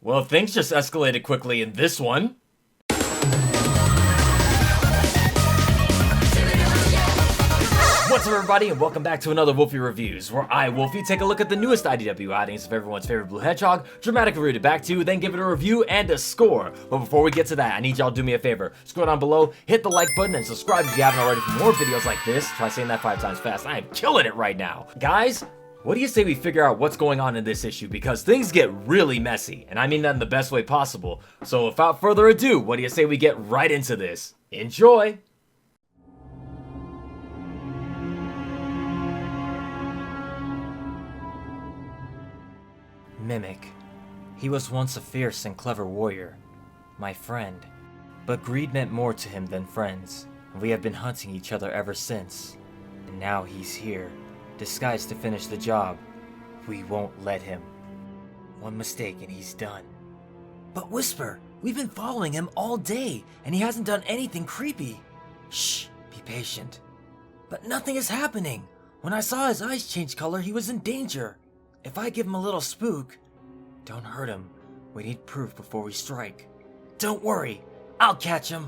Well, things just escalated quickly in this one. What's up, everybody, and welcome back to another Wolfie Reviews, where I, Wolfie, take a look at the newest IDW outings of everyone's favorite blue hedgehog, dramatically read it back to you, then give it a review and a score. But before we get to that, I need y'all to do me a favor. Scroll down below, hit the like button, and subscribe if you haven't already for more videos like this. Try saying that 5 times fast. I am killing it right now. Guys, what do you say we figure out what's going on in this issue? Because things get really messy, and I mean that in the best way possible. So without further ado, what do you say we get right into this? Enjoy! Mimic. He was once a fierce and clever warrior, my friend. But greed meant more to him than friends, and we have been hunting each other ever since. And now he's here, disguised to finish the job. We won't let him. One mistake and he's done. But Whisper, we've been following him all day, and he hasn't done anything creepy. Shh, be patient. But nothing is happening. When I saw his eyes change color, he was in danger. If I give him a little spook, don't hurt him. We need proof before we strike. Don't worry, I'll catch him.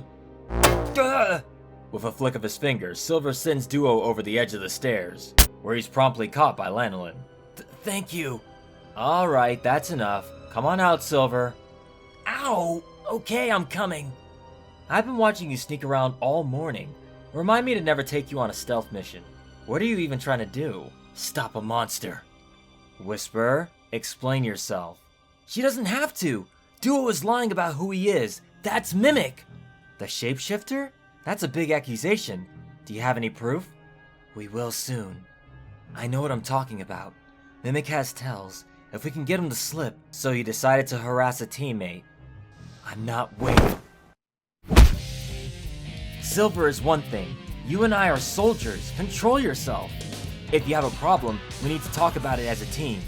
Ugh! With a flick of his fingers, Silver sends Duo over the edge of the stairs, where he's promptly caught by Lanolin. Thank you. Alright, that's enough. Come on out, Silver. Ow! Okay, I'm coming. I've been watching you sneak around all morning. Remind me to never take you on a stealth mission. What are you even trying to do? Stop a monster. Whisper, explain yourself. She doesn't have to. Duo is lying about who he is. That's Mimic. The shapeshifter? That's a big accusation. Do you have any proof? We will soon. I know what I'm talking about. Mimic has tells. If we can get him to slip. So you decided to harass a teammate. I'm not waiting. Silver is one thing. You and I are soldiers. Control yourself. If you have a problem, we need to talk about it as a team.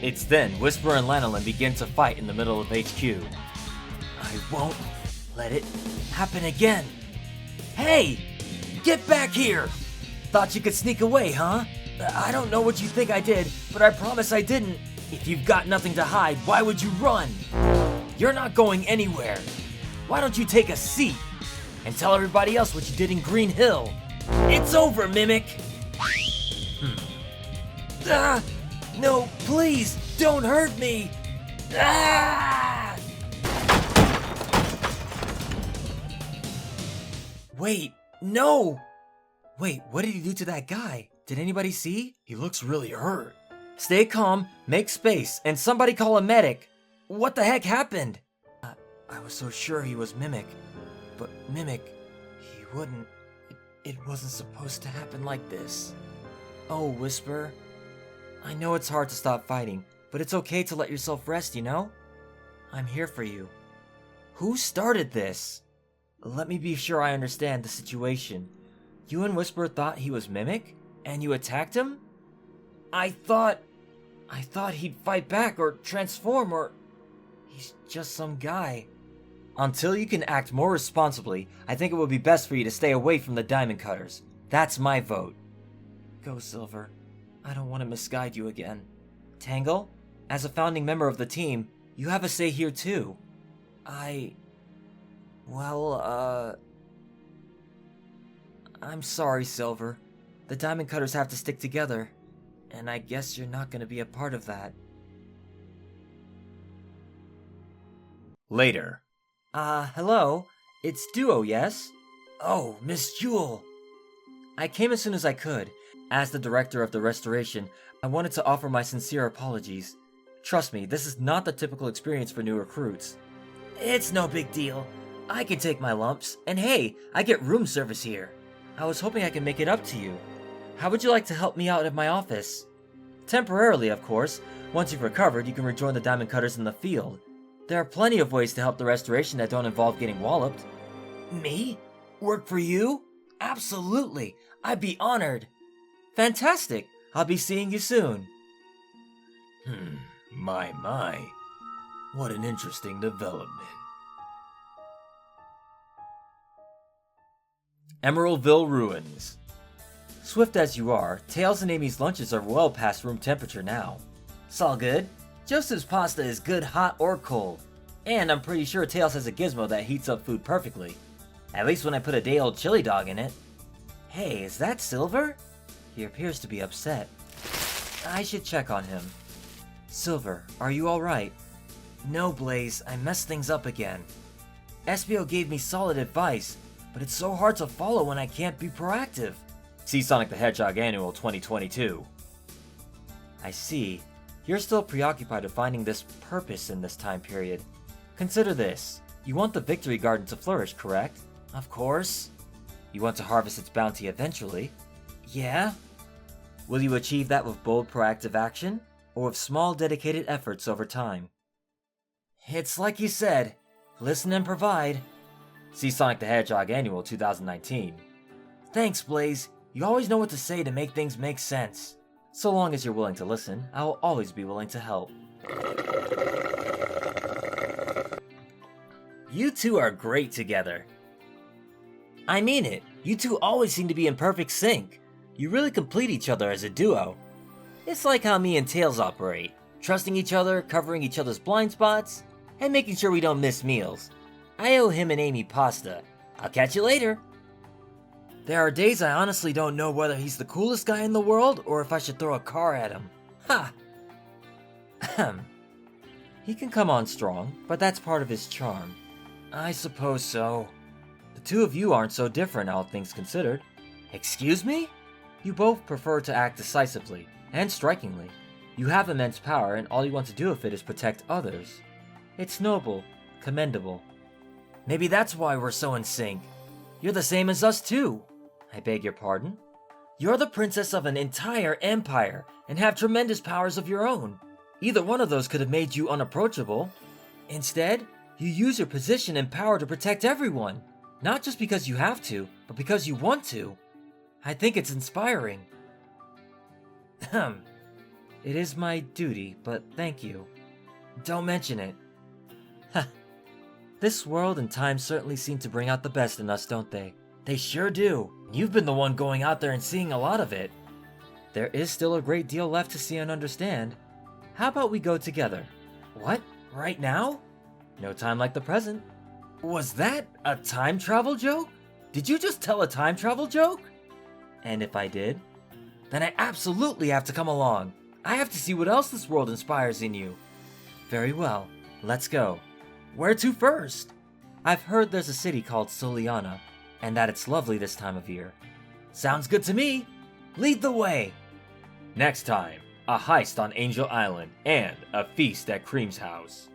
It's then Whisper and Lanolin begin to fight in the middle of HQ. I won't let it happen again. Hey! Get back here! Thought you could sneak away, huh? I don't know what you think I did, but I promise I didn't. If you've got nothing to hide, why would you run? You're not going anywhere. Why don't you take a seat and tell everybody else what you did in Green Hill? It's over, Mimic! No, please, don't hurt me! Ah! Wait, no! Wait, what did he do to that guy? Did anybody see? He looks really hurt. Stay calm, make space, and somebody call a medic. What the heck happened? I was so sure he was Mimic, but Mimic, he wouldn't. It wasn't supposed to happen like this. Oh, Whisper. I know it's hard to stop fighting, but it's okay to let yourself rest, you know? I'm here for you. Who started this? Let me be sure I understand the situation. You and Whisper thought he was Mimic, and you attacked him? I thought he'd fight back or transform or... He's just some guy. Until you can act more responsibly, I think it would be best for you to stay away from the Diamond Cutters. That's my vote. Go, Silver. I don't want to misguide you again. Tangle, as a founding member of the team, you have a say here too. I'm sorry, Silver. The Diamond Cutters have to stick together, and I guess you're not going to be a part of that. Later. Hello? It's Duo, yes? Oh, Miss Jewel. I came as soon as I could. As the director of the restoration, I wanted to offer my sincere apologies. Trust me, this is not the typical experience for new recruits. It's no big deal. I can take my lumps, and hey, I get room service here. I was hoping I could make it up to you. How would you like to help me out at my office? Temporarily, of course. Once you've recovered, you can rejoin the Diamond Cutters in the field. There are plenty of ways to help the restoration that don't involve getting walloped. Me? Work for you? Absolutely. I'd be honored. Fantastic. I'll be seeing you soon. My. What an interesting development. Emeraldville Ruins. Swift as you are, Tails and Amy's lunches are well past room temperature now. It's all good. Joseph's pasta is good hot or cold. And I'm pretty sure Tails has a gizmo that heats up food perfectly. At least when I put a day-old chili dog in it. Hey, is that Silver? He appears to be upset. I should check on him. Silver, are you alright? No, Blaze, I messed things up again. Espio gave me solid advice, but it's so hard to follow when I can't be proactive. See Sonic the Hedgehog Annual 2022. I see. You're still preoccupied with finding this purpose in this time period. Consider this. You want the Victory Garden to flourish, correct? Of course. You want to harvest its bounty eventually? Yeah. Will you achieve that with bold proactive action, or with small dedicated efforts over time? It's like you said. Listen and provide. See Sonic the Hedgehog Annual 2019. Thanks, Blaze. You always know what to say to make things make sense. So long as you're willing to listen, I will always be willing to help. You two are great together. I mean it. You two always seem to be in perfect sync. You really complete each other as a duo. It's like how me and Tails operate. Trusting each other, covering each other's blind spots, and making sure we don't miss meals. I owe him and Amy pasta. I'll catch you later. There are days I honestly don't know whether he's the coolest guy in the world or if I should throw a car at him. Ha! Ahem. He can come on strong, but that's part of his charm. I suppose so. The two of you aren't so different, all things considered. Excuse me? You both prefer to act decisively, and strikingly. You have immense power, and all you want to do with it is protect others. It's noble, commendable. Maybe that's why we're so in sync. You're the same as us too. I beg your pardon? You're the princess of an entire empire, and have tremendous powers of your own. Either one of those could have made you unapproachable. Instead, you use your position and power to protect everyone. Not just because you have to, but because you want to. I think it's inspiring. It is my duty, but thank you. Don't mention it. This world and time certainly seem to bring out the best in us, don't they? They sure do. You've been the one going out there and seeing a lot of it. There is still a great deal left to see and understand. How about we go together? What? Right now? No time like the present. Was that a time travel joke? Did you just tell a time travel joke? And if I did, then I absolutely have to come along. I have to see what else this world inspires in you. Very well, let's go. Where to first? I've heard there's a city called Soliana, and that it's lovely this time of year. Sounds good to me. Lead the way. Next time, a heist on Angel Island and a feast at Cream's house.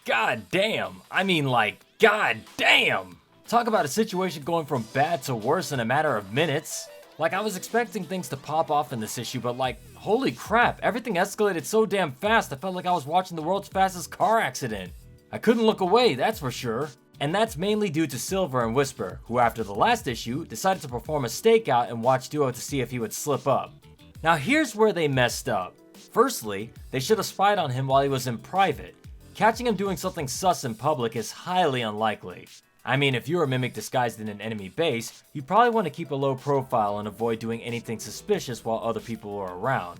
God damn! I mean, like, god damn! Talk about a situation going from bad to worse in a matter of minutes. Like, I was expecting things to pop off in this issue, but like, holy crap, everything escalated so damn fast I felt like I was watching the world's fastest car accident. I couldn't look away, that's for sure. And that's mainly due to Silver and Whisper, who after the last issue, decided to perform a stakeout and watch Duo to see if he would slip up. Now here's where they messed up. Firstly, they should have spied on him while he was in private. Catching him doing something sus in public is highly unlikely. I mean, if you're a mimic disguised in an enemy base, you probably want to keep a low profile and avoid doing anything suspicious while other people are around.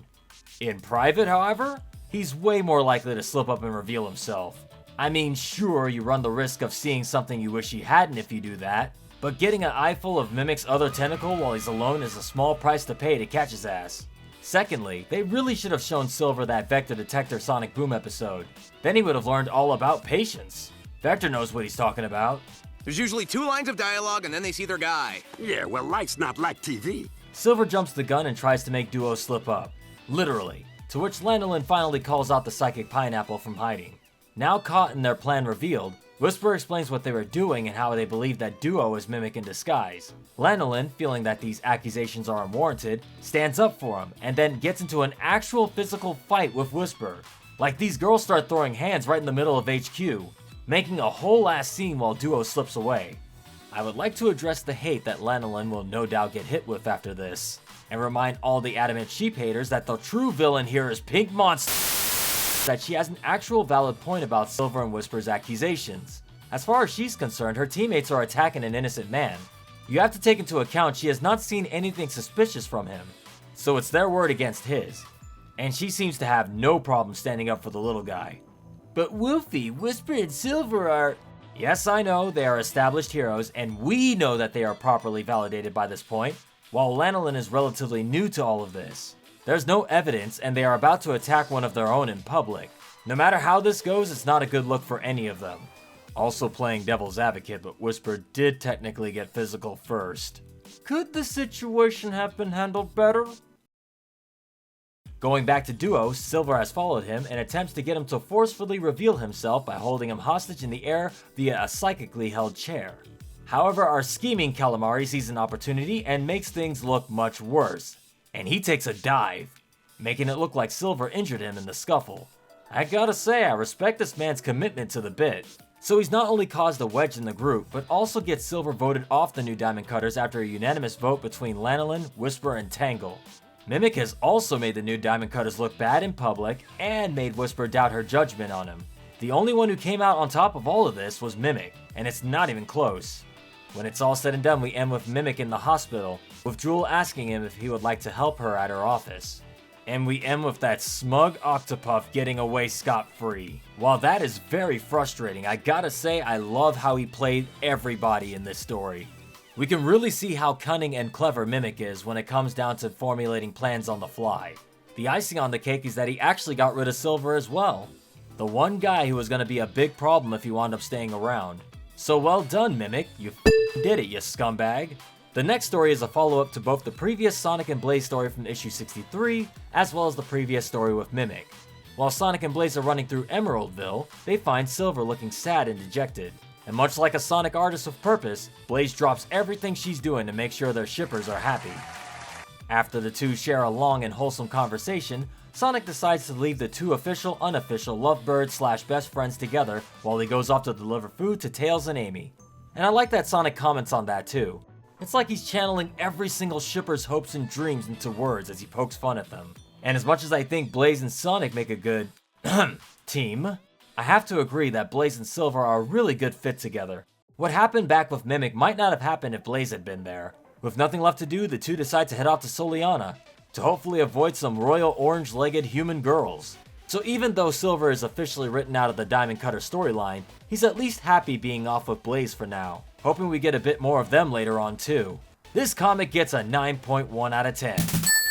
In private, however, he's way more likely to slip up and reveal himself. I mean, sure, you run the risk of seeing something you wish you hadn't if you do that, but getting an eye full of Mimic's other tentacle while he's alone is a small price to pay to catch his ass. Secondly, they really should have shown Silver that Vector Detector Sonic Boom episode. Then he would have learned all about patience. Vector knows what he's talking about. There's usually 2 lines of dialogue and then they see their guy. Yeah, well, life's not like TV. Silver jumps the gun and tries to make Duo slip up. Literally. To which Lanolin finally calls out the psychic pineapple from hiding. Now caught and their plan revealed, Whisper explains what they were doing and how they believe that Duo is Mimic in disguise. Lanolin, feeling that these accusations are unwarranted, stands up for him and then gets into an actual physical fight with Whisper. Like these girls start throwing hands right in the middle of HQ, making a whole ass scene while Duo slips away. I would like to address the hate that Lanolin will no doubt get hit with after this, and remind all the adamant sheep haters that the true villain here is Pink Monster, that she has an actual valid point about Silver and Whisper's accusations. As far as she's concerned, her teammates are attacking an innocent man. You have to take into account she has not seen anything suspicious from him, so it's their word against his. and she seems to have no problem standing up for the little guy. But Wolfie, Whisper, and Silver are... Yes, I know, they are established heroes, and we know that they are properly validated by this point, while Lanolin is relatively new to all of this. There's no evidence, and they are about to attack one of their own in public. No matter how this goes, it's not a good look for any of them. Also playing devil's advocate, but Whisper did technically get physical first. Could the situation have been handled better? Going back to Duo, Silver has followed him and attempts to get him to forcefully reveal himself by holding him hostage in the air via a psychically held chair. However, our scheming Calamari sees an opportunity and makes things look much worse. And he takes a dive, making it look like Silver injured him in the scuffle. I gotta say, I respect this man's commitment to the bit. So he's not only caused a wedge in the group, but also gets Silver voted off the new Diamond Cutters after a unanimous vote between Lanolin, Whisper, and Tangle. Mimic has also made the new Diamond Cutters look bad in public, and made Whisper doubt her judgment on him. The only one who came out on top of all of this was Mimic, and it's not even close. When it's all said and done, we end with Mimic in the hospital, with Jewel asking him if he would like to help her at her office. And we end with that smug Octopuff getting away scot-free. While that is very frustrating, I gotta say I love how he played everybody in this story. We can really see how cunning and clever Mimic is when it comes down to formulating plans on the fly. The icing on the cake is that he actually got rid of Silver as well. The one guy who was going to be a big problem if he wound up staying around. So well done, Mimic, you did it, you scumbag. The next story is a follow-up to both the previous Sonic and Blaze story from issue 63, as well as the previous story with Mimic. While Sonic and Blaze are running through Emeraldville, they find Silver looking sad and dejected. And much like a Sonic artist with purpose, Blaze drops everything she's doing to make sure their shippers are happy. After the two share a long and wholesome conversation, Sonic decides to leave the two unofficial lovebirds/best friends together while he goes off to deliver food to Tails and Amy. And I like that Sonic comments on that too. It's like he's channeling every single shipper's hopes and dreams into words as he pokes fun at them. And as much as I think Blaze and Sonic make a good team, I have to agree that Blaze and Silver are a really good fit together. What happened back with Mimic might not have happened if Blaze had been there. With nothing left to do, the two decide to head off to Soliana, to hopefully avoid some royal orange-legged human girls. So even though Silver is officially written out of the Diamond Cutter storyline, he's at least happy being off with Blaze for now, hoping we get a bit more of them later on too. This comic gets a 9.1 out of 10.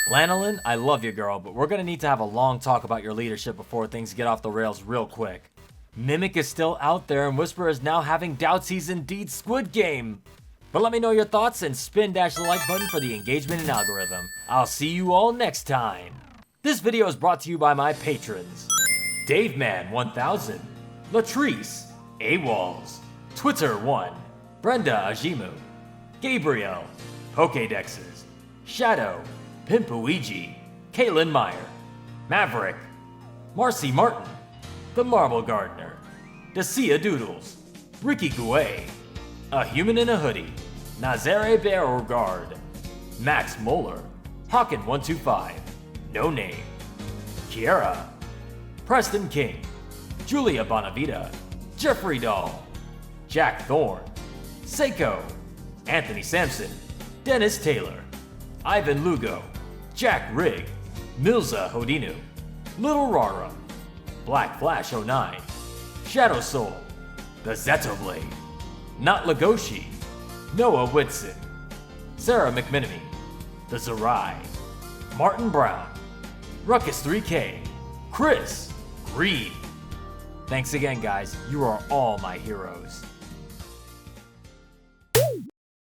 Lanolin, I love you girl, but we're gonna need to have a long talk about your leadership before things get off the rails real quick. Mimic is still out there and Whisper is now having doubts he's indeed Squid Game. But let me know your thoughts and spin-dash the like button for the engagement and algorithm. I'll see you all next time. This video is brought to you by my patrons. DaveMan1000, Latrice, AWols, Twitter1, Brenda Ajimu, Gabriel, Pokédexes, Shadow, Pimpuigi, Kaylin Meyer, Maverick, Marcy Martin, The Marble Gardener, Dacia Doodles, Ricky Gouet, A Human in a Hoodie, Nazare Beauregard, Max Moeller, Hawkin125, No Name, Kiera, Preston King, Julia Bonavita, Jeffrey Dahl, Jack Thorne, Seiko, Anthony Sampson, Dennis Taylor, Ivan Lugo, Jack Rigg, Milza Hodinu, Little Rara, Black Flash 09, Shadow Soul, The Zeto Blade, Not Lagoshi, Noah Whitson, Sarah McMenemy, The Zerai, Martin Brown, Ruckus 3K, Chris, Reed. Thanks again guys, you are all my heroes.